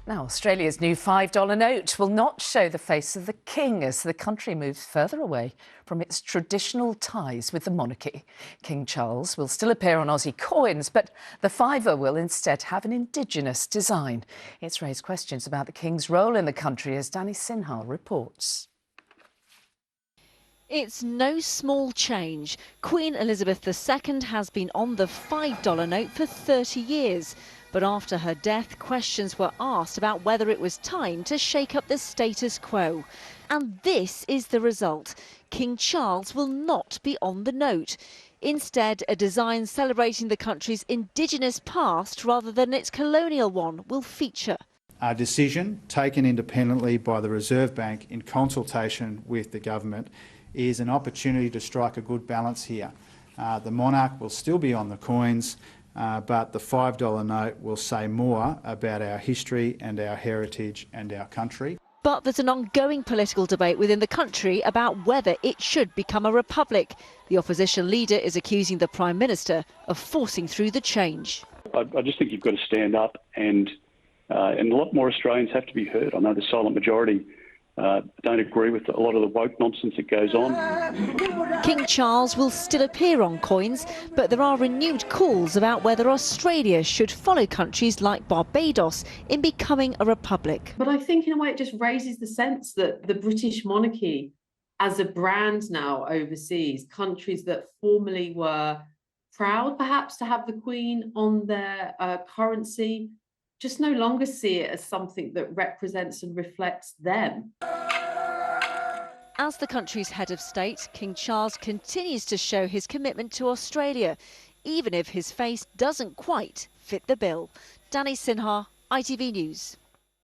Now, Australia's new $5 note will not show the face of the king as the country moves further away from its traditional ties with the monarchy. King Charles will still appear on Aussie coins, but the fiver will instead have an Indigenous design. It's raised questions about the king's role in the country, as Danny Sinha reports. It's no small change. Queen Elizabeth II has been on the $5 note for 30 years. But after her death, questions were asked about whether it was time to shake up the status quo. And this is the result. King Charles will not be on the note. Instead, a design celebrating the country's Indigenous past rather than its colonial one will feature. A decision taken independently by the Reserve Bank in consultation with the government is an opportunity to strike a good balance here. The monarch will still be on the coins, but the $5 note will say more about our history and our heritage and our country. But there's an ongoing political debate within the country about whether it should become a republic. The opposition leader is accusing the Prime Minister of forcing through the change. I just think you've got to stand up and a lot more Australians have to be heard. I know the silent majority don't agree with a lot of the woke nonsense that goes on. King Charles will still appear on coins, but there are renewed calls about whether Australia should follow countries like Barbados in becoming a republic. But I think in a way it just raises the sense that the British monarchy as a brand now overseas, countries that formerly were proud perhaps to have the Queen on their currency, just no longer see it as something that represents and reflects them. As the country's head of state, King Charles continues to show his commitment to Australia, even if his face doesn't quite fit the bill. Danny Sinha, ITV News.